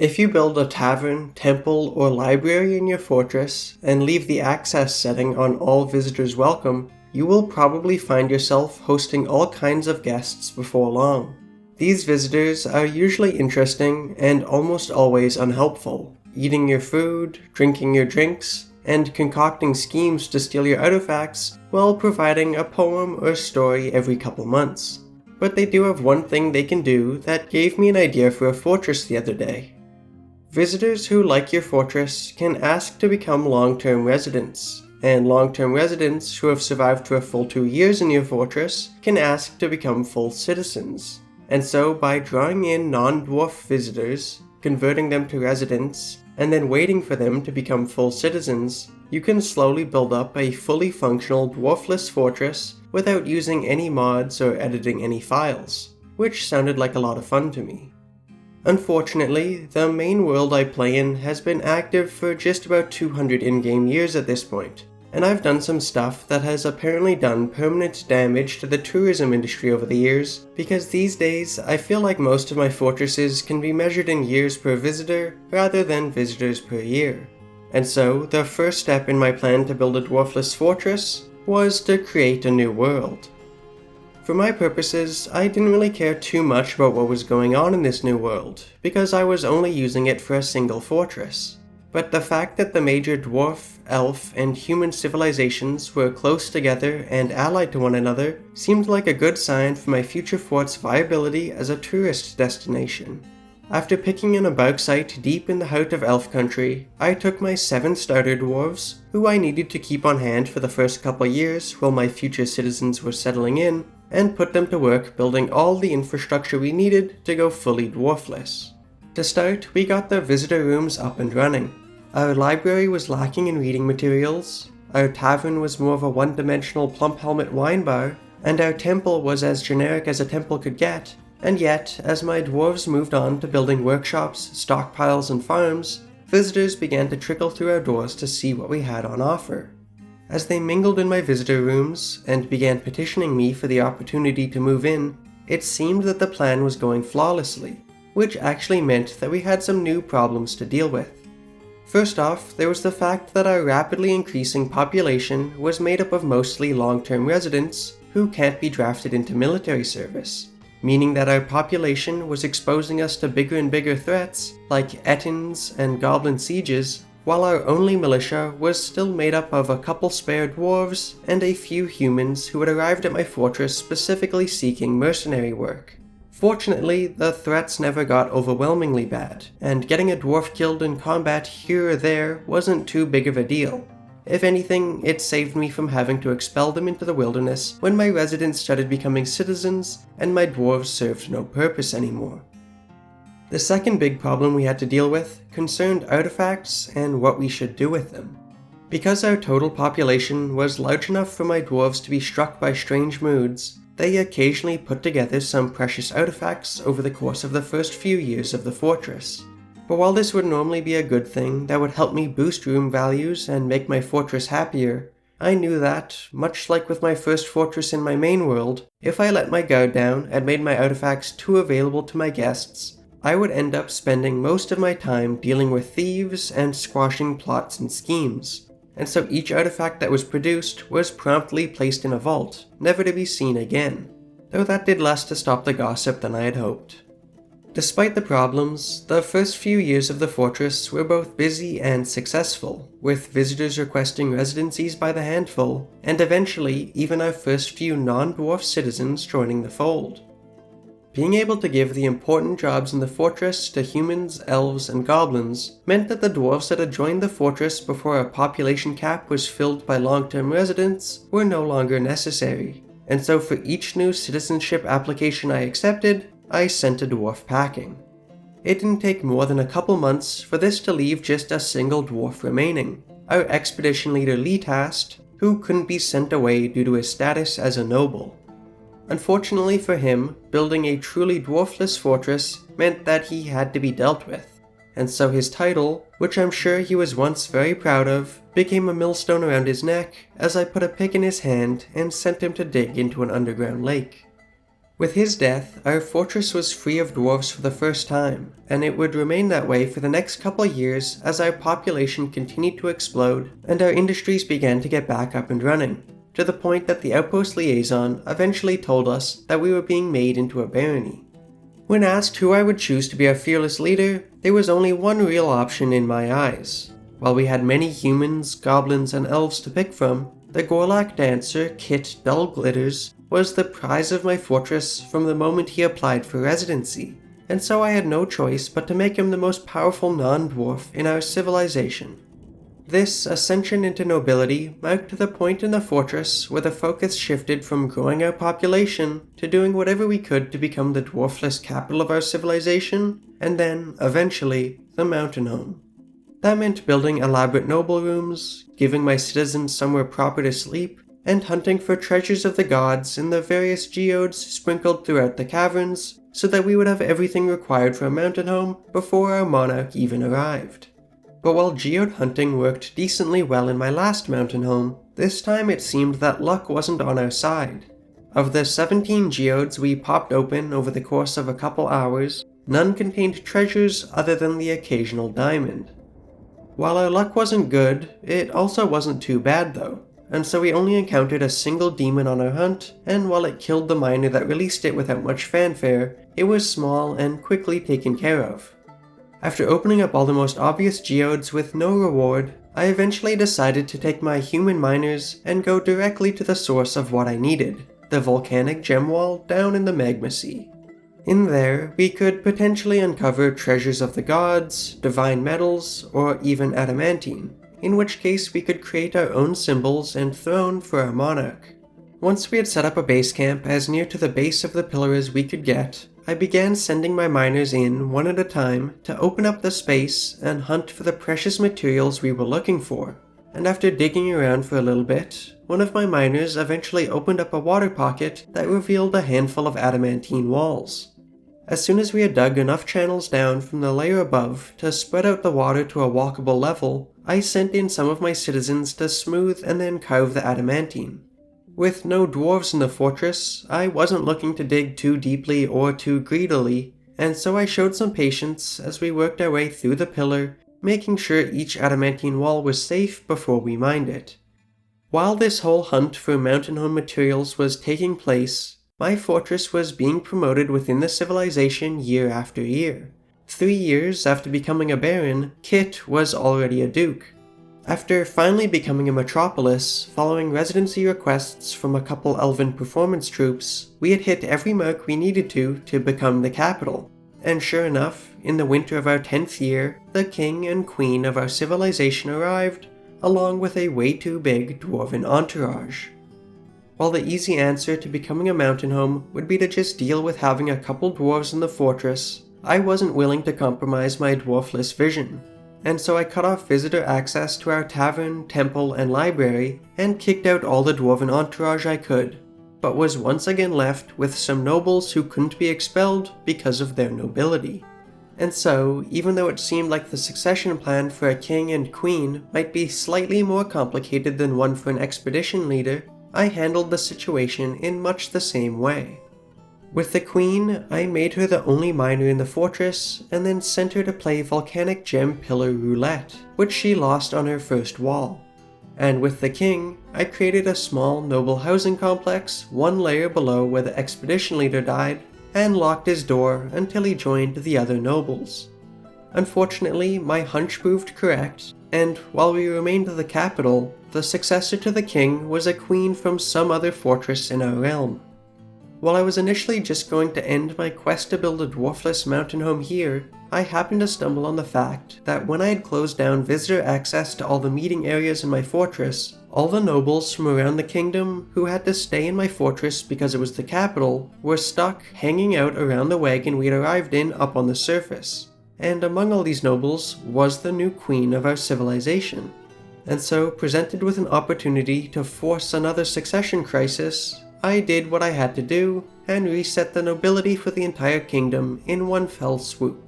If you build a tavern, temple, or library in your fortress and leave the access setting on all visitors welcome, you will probably find yourself hosting all kinds of guests before long. These visitors are usually interesting and almost always unhelpful, eating your food, drinking your drinks, and concocting schemes to steal your artifacts while providing a poem or story every couple months. But they do have one thing they can do that gave me an idea for a fortress the other day. Visitors who like your fortress can ask to become long-term residents, and long-term residents who have survived for a full 2 years in your fortress can ask to become full citizens. And so by drawing in non-dwarf visitors, converting them to residents, and then waiting for them to become full citizens, you can slowly build up a fully functional dwarfless fortress without using any mods or editing any files, which sounded like a lot of fun to me. Unfortunately, the main world I play in has been active for just about 200 in-game years at this point, and I've done some stuff that has apparently done permanent damage to the tourism industry over the years, because these days I feel like most of my fortresses can be measured in years per visitor rather than visitors per year. And so, the first step in my plan to build a dwarfless fortress was to create a new world. For my purposes, I didn't really care too much about what was going on in this new world, because I was only using it for a single fortress. But the fact that the major dwarf, elf, and human civilizations were close together and allied to one another seemed like a good sign for my future fort's viability as a tourist destination. After picking an about site deep in the heart of elf country, I took my 7 starter dwarves, who I needed to keep on hand for the first couple years while my future citizens were settling in, and put them to work building all the infrastructure we needed to go fully dwarfless. To start, we got the visitor rooms up and running. Our library was lacking in reading materials, our tavern was more of a one-dimensional plump helmet wine bar, and our temple was as generic as a temple could get. And yet, as my dwarves moved on to building workshops, stockpiles, and farms, visitors began to trickle through our doors to see what we had on offer. As they mingled in my visitor rooms and began petitioning me for the opportunity to move in, it seemed that the plan was going flawlessly, which actually meant that we had some new problems to deal with. First off, there was the fact that our rapidly increasing population was made up of mostly long-term residents who can't be drafted into military service, meaning that our population was exposing us to bigger and bigger threats like Ettins and goblin sieges, while our only militia was still made up of a couple spare dwarves and a few humans who had arrived at my fortress specifically seeking mercenary work. Fortunately, the threats never got overwhelmingly bad, and getting a dwarf killed in combat here or there wasn't too big of a deal. If anything, it saved me from having to expel them into the wilderness when my residents started becoming citizens and my dwarves served no purpose anymore. The second big problem we had to deal with concerned artifacts and what we should do with them. Because our total population was large enough for my dwarves to be struck by strange moods, they occasionally put together some precious artifacts over the course of the first few years of the fortress. But while this would normally be a good thing that would help me boost room values and make my fortress happier, I knew that, much like with my first fortress in my main world, if I let my guard down and made my artifacts too available to my guests, I would end up spending most of my time dealing with thieves and squashing plots and schemes. And so each artifact that was produced was promptly placed in a vault, never to be seen again, though that did less to stop the gossip than I had hoped. Despite the problems, the first few years of the fortress were both busy and successful, with visitors requesting residencies by the handful, and eventually even our first few non-dwarf citizens joining the fold. Being able to give the important jobs in the fortress to humans, elves, and goblins meant that the dwarves that had joined the fortress before our population cap was filled by long-term residents were no longer necessary, and so for each new citizenship application I accepted, I sent a dwarf packing. It didn't take more than a couple months for this to leave just a single dwarf remaining, our expedition leader Leetast, who couldn't be sent away due to his status as a noble. Unfortunately for him, building a truly dwarfless fortress meant that he had to be dealt with, and so his title, which I'm sure he was once very proud of, became a millstone around his neck as I put a pick in his hand and sent him to dig into an underground lake. With his death, our fortress was free of dwarves for the first time, and it would remain that way for the next couple of years as our population continued to explode and our industries began to get back up and running, to the point that the outpost liaison eventually told us that we were being made into a barony. When asked who I would choose to be our fearless leader, there was only one real option in my eyes. While we had many humans, goblins, and elves to pick from, the Gorlak dancer Kit Dull Glitters was the prize of my fortress from the moment he applied for residency, and so I had no choice but to make him the most powerful non-dwarf in our civilization. This ascension into nobility marked the point in the fortress where the focus shifted from growing our population to doing whatever we could to become the dwarfless capital of our civilization, and then, eventually, the mountain home. That meant building elaborate noble rooms, giving my citizens somewhere proper to sleep, and hunting for treasures of the gods in the various geodes sprinkled throughout the caverns so that we would have everything required for a mountain home before our monarch even arrived. But while geode hunting worked decently well in my last mountain home, this time it seemed that luck wasn't on our side. Of the 17 geodes we popped open over the course of a couple hours, none contained treasures other than the occasional diamond. While our luck wasn't good, it also wasn't too bad though, and so we only encountered a single demon on our hunt, and while it killed the miner that released it without much fanfare, it was small and quickly taken care of. After opening up all the most obvious geodes with no reward, I eventually decided to take my human miners and go directly to the source of what I needed, the volcanic gem wall down in the magma sea. In there, we could potentially uncover treasures of the gods, divine metals, or even adamantine, in which case we could create our own symbols and throne for our monarch. Once we had set up a base camp as near to the base of the pillar as we could get, I began sending my miners in one at a time to open up the space and hunt for the precious materials we were looking for. And after digging around for a little bit, one of my miners eventually opened up a water pocket that revealed a handful of adamantine walls. As soon as we had dug enough channels down from the layer above to spread out the water to a walkable level, I sent in some of my citizens to smooth and then carve the adamantine. With no dwarves in the fortress, I wasn't looking to dig too deeply or too greedily, and so I showed some patience as we worked our way through the pillar, making sure each adamantine wall was safe before we mined it. While this whole hunt for mountain home materials was taking place, my fortress was being promoted within the civilization year after year. 3 years after becoming a baron, Kit was already a duke. After finally becoming a metropolis, following residency requests from a couple elven performance troops, we had hit every mark we needed to become the capital. And sure enough, in the winter of our 10th year, the king and queen of our civilization arrived, along with a way too big dwarven entourage. While the easy answer to becoming a mountain home would be to just deal with having a couple dwarves in the fortress, I wasn't willing to compromise my dwarfless vision, and so I cut off visitor access to our tavern, temple, and library, and kicked out all the dwarven entourage I could, but was once again left with some nobles who couldn't be expelled because of their nobility. And so, even though it seemed like the succession plan for a king and queen might be slightly more complicated than one for an expedition leader, I handled the situation in much the same way. With the queen, I made her the only miner in the fortress, and then sent her to play volcanic gem pillar roulette, which she lost on her first wall. And with the king, I created a small noble housing complex one layer below where the expedition leader died, and locked his door until he joined the other nobles. Unfortunately, my hunch proved correct, and while we remained the capital, the successor to the king was a queen from some other fortress in our realm. While I was initially just going to end my quest to build a dwarfless mountain home here, I happened to stumble on the fact that when I had closed down visitor access to all the meeting areas in my fortress, all the nobles from around the kingdom who had to stay in my fortress because it was the capital were stuck hanging out around the wagon we had arrived in up on the surface. And among all these nobles was the new queen of our civilization. And so, presented with an opportunity to force another succession crisis, I did what I had to do and reset the nobility for the entire kingdom in one fell swoop.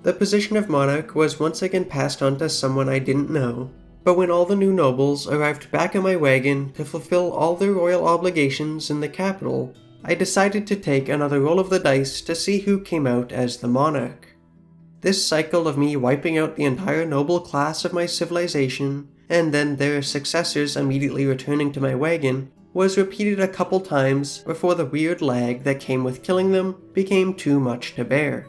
The position of monarch was once again passed on to someone I didn't know, but when all the new nobles arrived back in my wagon to fulfill all their royal obligations in the capital, I decided to take another roll of the dice to see who came out as the monarch. This cycle of me wiping out the entire noble class of my civilization, and then their successors immediately returning to my wagon, was repeated a couple times before the weird lag that came with killing them became too much to bear.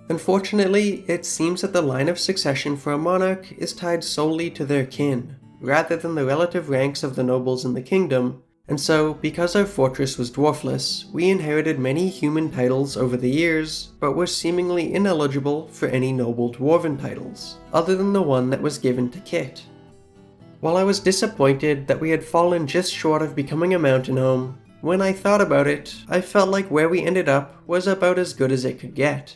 Unfortunately, it seems that the line of succession for a monarch is tied solely to their kin, rather than the relative ranks of the nobles in the kingdom, and so, because our fortress was dwarfless, we inherited many human titles over the years, but were seemingly ineligible for any noble dwarven titles, other than the one that was given to Kit. While I was disappointed that we had fallen just short of becoming a mountain home, when I thought about it, I felt like where we ended up was about as good as it could get.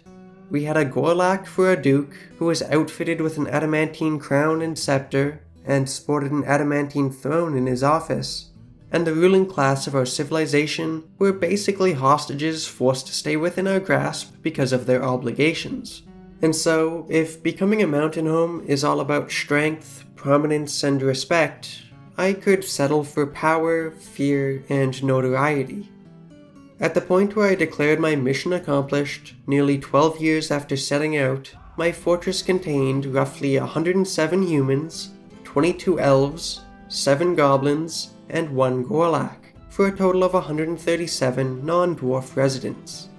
We had a Gorlak for a duke, who was outfitted with an adamantine crown and scepter, and sported an adamantine throne in his office, and the ruling class of our civilization were basically hostages forced to stay within our grasp because of their obligations. And so, if becoming a mountain home is all about strength, prominence, and respect, I could settle for power, fear, and notoriety. At the point where I declared my mission accomplished, nearly 12 years after setting out, my fortress contained roughly 107 humans, 22 elves, 7 goblins, and 1 Gorlak, for a total of 137 non-dwarf residents.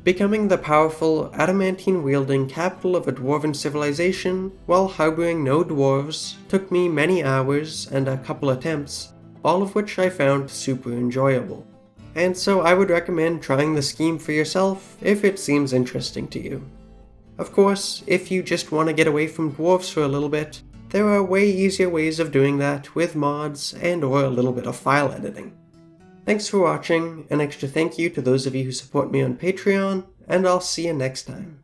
Becoming the powerful, adamantine-wielding capital of a dwarven civilization while harboring no dwarves took me many hours and a couple attempts, all of which I found super enjoyable. And so I would recommend trying the scheme for yourself if it seems interesting to you. Of course, if you just want to get away from dwarves for a little bit, there are way easier ways of doing that with mods and or a little bit of file editing. Thanks for watching, an extra thank you to those of you who support me on Patreon, and I'll see you next time.